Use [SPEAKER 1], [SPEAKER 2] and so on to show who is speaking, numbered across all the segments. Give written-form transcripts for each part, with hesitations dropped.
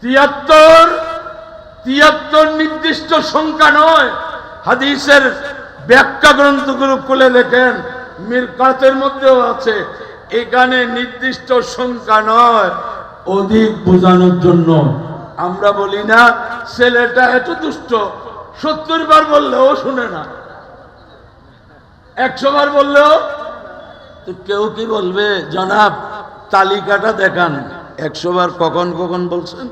[SPEAKER 1] 73 নির্দিষ্ট সংখ্যা নয়। হাদিসের ব্যাখ্যা গ্রন্থগুলো খুলে দেখেন, মিরকাতের মধ্যেও আছে। এখানে নির্দিষ্ট সংখ্যা নয়, অধিক বোঝানোর জন্য। আমরা বলি না ছেলেটা এত দুষ্ট, 70 বার বললেও শুনে না, 100 বার বললেও। তো কেউ কি বলবে জনাব তালিকাটা দেখান 100 বার কখন কখন বলছেন?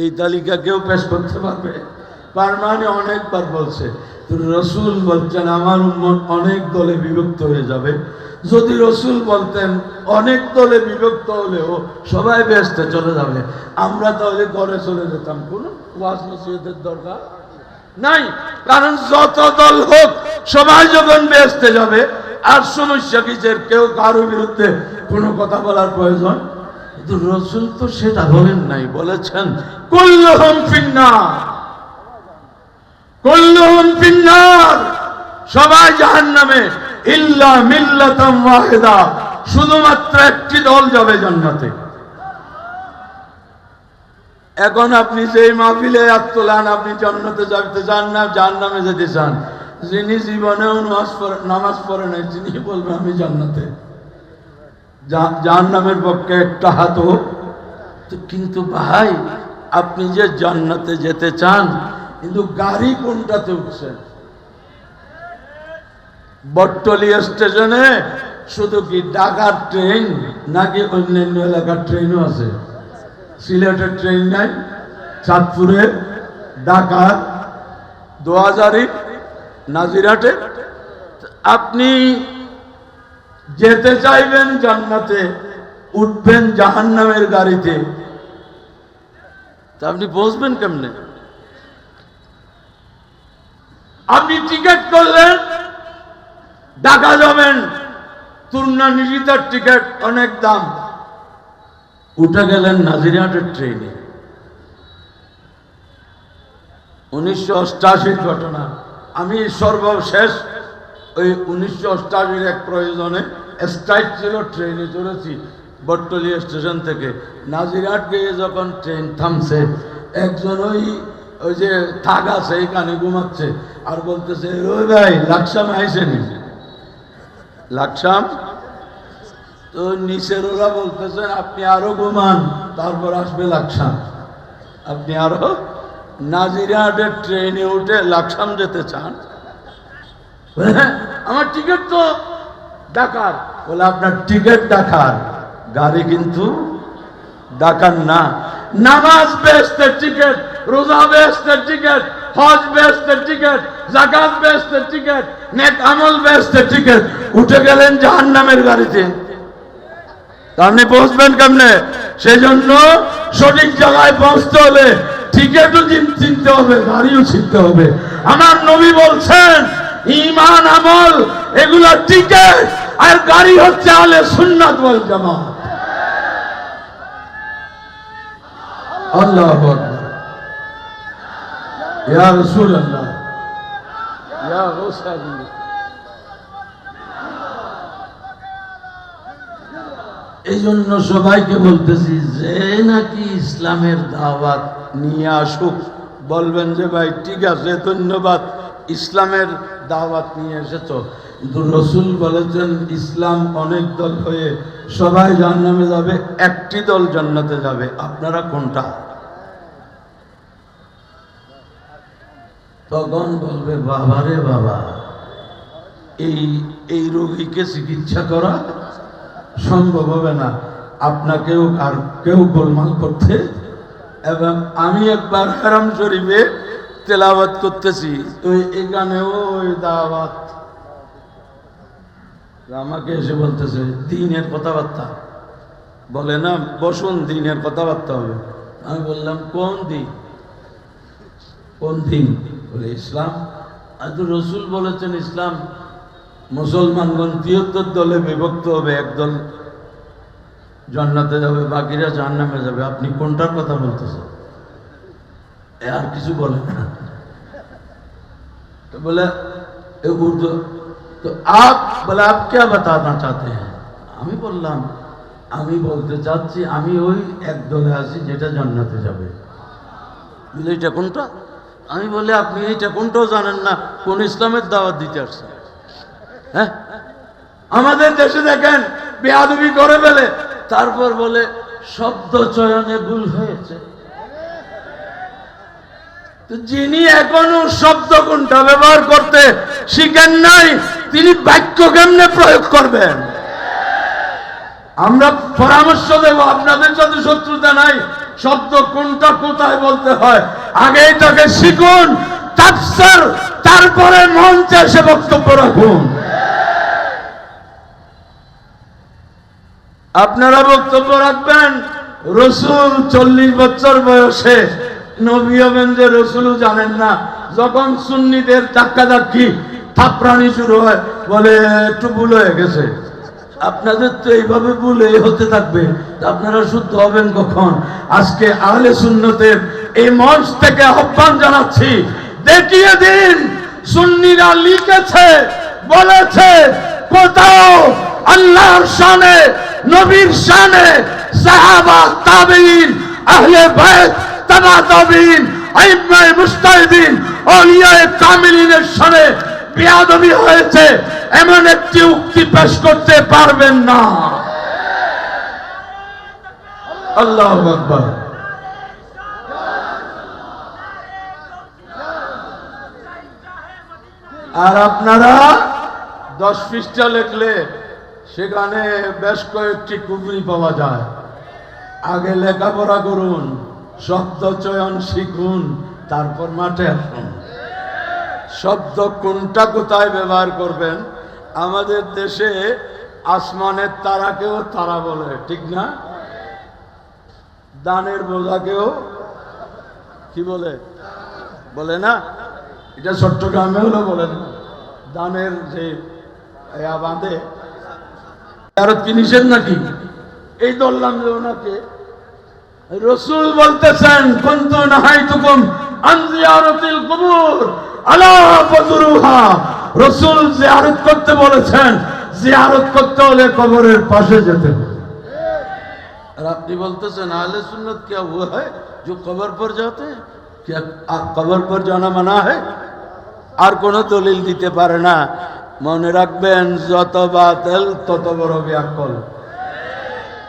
[SPEAKER 1] এই তালিকা কেউ পেশ করতে পারবে? তার মানে অনেকবার বলছে। তো রসুল বলছেন আমার উম্মত অনেক দলে বিভক্ত হয়ে যাবে। যদি রসুল বলতেন অনেক দলে বিভক্ত হলেও সবাই বেহেশতে চলে যাবে, আমরা তাহলে ঘরে চলে যেতাম, কোনো ওয়াজ নসিহতের দরকার নাই। কারণ যত দল হোক সবাই যখন বেহেশতে যাবে, আর সমস্যা কিসের? কেউ কারো বিরুদ্ধে কোনো কথা বলার প্রয়োজন। কিন্তু রসুল তো সেটা বলেন নাই, বলেছেন কুল্লুহুম ফিন্নার, কুল্লুহুম ফিন্নার, সবাই জাহান্নামে ইল্লা মিল্লাতাম ওয়াহিদা, শুধুমাত্র একটি দল যাবে জান্নাতে। এখন আপনি যেই মাহফিলে হাত তোলান, আপনি জান্নাতে যেতে চান না জাহান্নামে যেতে চান? যিনি জীবনেও নামাজ পড়ে নাই তিনি বলবেন আমি জান্নাতে, জাহান্নামের পক্ষে একটা হাত হোক। কিন্তু ভাই আপনি যে জান্নাতে যেতে চান, কিন্তু গাড়ি কোনটাতে উঠছেন? বটতলী স্টেশনে শুধু কি ঢাকার ট্রেন, নাকি অন্যান্য এলাকার ট্রেনও আছে? সিলেটের ট্রেন নাই, চাঁদপুরের, ঢাকার, 2000 নাজিরাটে। আপনি যেতে চাইবেন জান্নাতে, উঠবেন জাহান্নামের গাড়িতে, তা আপনি বসবেন কেমনে? আপনি টিকিট করলেন ঢাকা যাবেন, তুলনা নিশিতার টিকিট অনেক দাম, উঠে গেলেন নাজিরহাটের ট্রেনে। 1988 ঘটনা। আমি সর্বশেষ ওই 1988 এক প্রয়োজনে স্ট্রাইক ছিল, ট্রেনে চড়েছি বটতলী স্টেশন থেকে নাজিরহাট গিয়ে। যখন ট্রেন থামছে, একজন ওই যে থাক আছে এখানে ঘুমাচ্ছে, আর বলতেছে ওই ভাই লাকসাম আইসেনি, লাকসাম। তো নিচের ওরা বলতেছেন আপনি আরো ঘুমান, তারপর আসবে লাকসাম। আপনি আরো নাজিরহাটের ট্রেনে উঠে লাকসাম যেতে চান? আমার টিকিট তো ঢাকার। বলে আপনার টিকিট ঢাকার, গাড়ি কিন্তু ঢাকার না। নামাজ বেহেশতের টিকিট, রোজা বেহেশতের টিকিট, হজ বেহেশতের টিকিট, যাকাত বেহেশতের টিকিট, নেক আমল বেহেশতের টিকিট, উঠে গেলেন জাহান্নামের গাড়িতে। আপনি পৌঁছবেন কেমনে? সেই জন্য সঠিক জায়গায় পৌঁছতে হলে টিকিটও চিনতে হবে, গাড়িও চিনতে হবে। আমার নবী বলছেন ঈমান আমল এগুলা টিকিট, আর গাড়ি হচ্ছে আহলে সুন্নাত ওয়াল জামাত। আল্লাহু আকবার, ইয়া রাসূলুল্লাহ, ইয়া রাসূলুল্লাহ। এই জন্য সবাইকে বলতেছি যে নাকি ইসলামের দাওয়াত নিয়ে আসুক, বলবেন যে ভাই ঠিক আছে ধন্যবাদ, ইসলামের দাওয়াত নিয়ে এসেছ। কিন্তু রসুল বলেছেন ইসলাম অনেক দল হয়ে সবাই জাহান্নামে যাবে, একটি দল জান্নাতে যাবে। আপনারা কোনটা? তখন বলবে বাবারে বাবা, এই রোগীকে চিকিৎসা করা সম্ভব হবে না, আপনাকেও আর কেউ গোলমাল করতে। এবং আমি একবার হারাম শরীফে তেলাওয়াত করতেছি, তো এখানেও ওই দাওয়াত, আমাকে এসে বলতেছে দ্বীনের কথাবার্তা বলে না, বসুন দ্বীনের কথাবার্তা হবে। আমি বললাম কোন দিন? কোন দিন? বলে ইসলাম। আর তো রসুল বলেছেন ইসলাম মুসলমানগণ 73 দলে বিভক্ত হবে, একদল জান্নাতে যাবে, বাকিরা জাহান্নামে যাবে। আপনি কোনটার কথা বলতেছেন? আর কিছু বলে না। तो बोला उर्दू, तो आप बोला आप क्या बताना चाहते हैं? আমি বললাম আমি বলতে চাচ্ছি আমি ওই এক দলে আছি যেটা জান্নাতে যাবে। বলে এটা কোনটা? আমি বলি আপনি এইটা কোনটাও জানেন না, কোন ইসলামের দাওয়াত দিতে আসছেন? হ্যাঁ, আমাদের দেশে দেখেন বেয়াদবি করে ফেলে, তারপর বলে শব্দ চয়নে ভুল হয়েছে। তো যিনি এখনো শব্দ কোনটা ব্যবহার করতে শিখেন নাই, তিনি বাক্য কেমনে প্রয়োগ করবেন? আমরা পরামর্শ দেব, আপনাদের সাথে শত্রুতা নাই, শব্দ কোনটা কোথায় বলতে হয় আগে এটাকে শিখুন, তাফসীর, তারপরে মঞ্চে এসে বক্তব্য রাখুন। আপনারা বক্তব্য রাখবেন, রসুল 40 বছর বয়সে নবী হবেন যে রসুলও জানেন না, যখন সুন্নিদের ধাক্কাধাক্কি থাপড়ানি শুরু হয় বলে একটু ভুল হয়ে গেছে। আপনাদের তো এইভাবে ভুল হতে থাকবে, আপনারা শুদ্ধ হবেন কখন? আজকে আহলে সুন্নতের এই মঞ্চ থেকে আহ্বান জানাচ্ছি, দেখিয়ে দিন সুন্নিরা লিখেছে বলেছে কোথাও আল্লাহর শানে, নবীর শানে, সাহাবা, তাবেঈন, আহলে বাইত, তাবা তাবেঈন, আইম্মায়ে মুজতাহিদিন, আউলিয়ায়ে কামিলিনের শানে বেয়াদবি হয়েছে এমন একটি উক্তি পেশ করতে পারবেন না। আল্লাহু আকবার। আর আপনারা 10 পৃষ্ঠা লিখলে সেখানে বেশ কয়েকটি কুফরি পাওয়া যায়। আগে লেখাপড়া করুন, শব্দ চয়ন শিখুন, তারপর মাঠে আসুন। শব্দ কোনটা কোথায় ব্যবহার করবেন? আমাদের দেশে আসমানের তারাকেও তারা বলে, ঠিক না? দানের বোঝাকেও কি বলে? বলে না? এটা চট্টগ্রামে হলো বলেন, দানের যে বাঁধে জিয়ারত কি নিষেধ নাকি? এই ধরলাম যে ওনাকে রসুল বলতেছেন কুনতু নাহাইতুকুম আন জিয়ারাতিল কুবুর আলা ফাজুরুহা। রসুল জিয়ারত করতে বলেছেন, জিয়ারত করতে হলে কবরের পাশে যেতে হবে। আর আপনি বলতেছেন আহলে সুন্নত क्या वो है जो कब्र पर जाते हैं? क्या कब्र पर जाना मना है? আর কোন দলিল দিতে পারে না। মনে রাখবেন, যত বাতিল তত বড় ব্যাকল।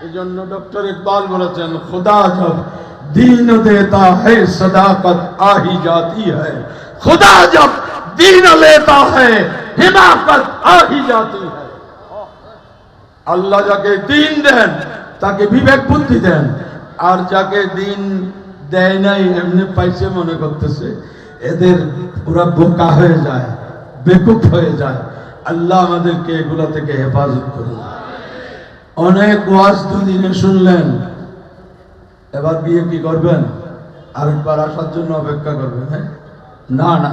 [SPEAKER 1] এই জন্য ডক্টর ইকবাল বলেছেন, खुदा जब दीन देता है सदाकत आ ही जाती है, खुदा जब दीन लेता है हिमाकत आ ही जाती है। আল্লাহ যাকে দিন দেন তাকে বিবেক বুদ্ধি দেন, আর যাকে দিন দেয় নাই এমনি পাইছে মনে করতেছে, এদের পুরা বোকা হয়ে যায়, বেকুব হয়ে যায়। আল্লাহ আমাদেরকে এগুলা থেকে হেফাজত করুন। অনেক ওয়াজ দুদিনে শুনলেন, এবার বিয়ে কি করবেন? আরেকবার আসার জন্য অপেক্ষা করবেন? না না,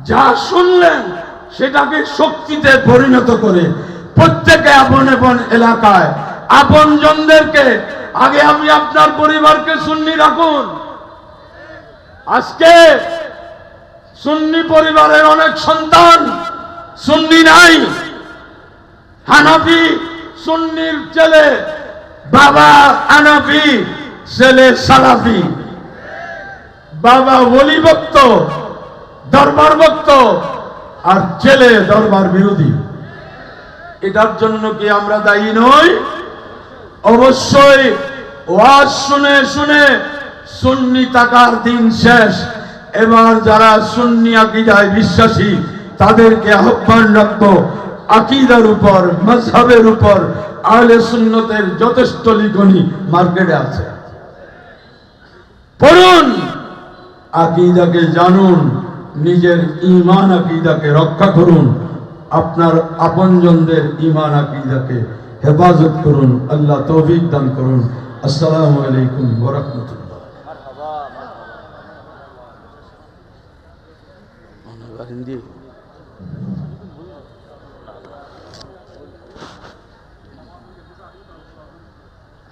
[SPEAKER 1] যা শুনলেন সেটাকে শক্তিতে পরিণত করে প্রত্যেকে আপন আপন এলাকায় আপন জনদেরকে, আগে আমি আপনার পরিবারকে সুন্নি রাখুন। আজকে সুন্নি পরিবারের অনেক সন্তান সুন্নি নাই, হানাফি সুন্নির ছেলে, বাবা হানাফি, ছেলে সালাফি, বাবা ওলি ভক্ত, দরবার ভক্ত, আর ছেলে দরবার বিরোধী। এটার জন্য কি আমরা দায়ী নই? অবশ্যই ওয়াজ শুনে শুনে সুন্নি থাকার দিন শেষ। এবার যারা সুন্নি আকীদায় বিশ্বাসী তাদেরকে আহ্বান রাখবো, আকীদার উপর, মাযহাবের উপর আহলে সুন্নতের যথেষ্ট লিখনি মার্কেটে আছে, পড়ুন, আকীদাকে জানুন, নিজের ঈমান আকীদাকে রক্ষা করুন, আপনার আপনজনদের ঈমান আকীদাকে হেফাজত করুন। আল্লাহ তৌফিক দান করুন। আসসালামু আলাইকুম ওয়া রাহমাতুল্লাহ।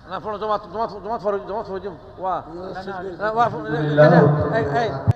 [SPEAKER 2] Nah, jemaat,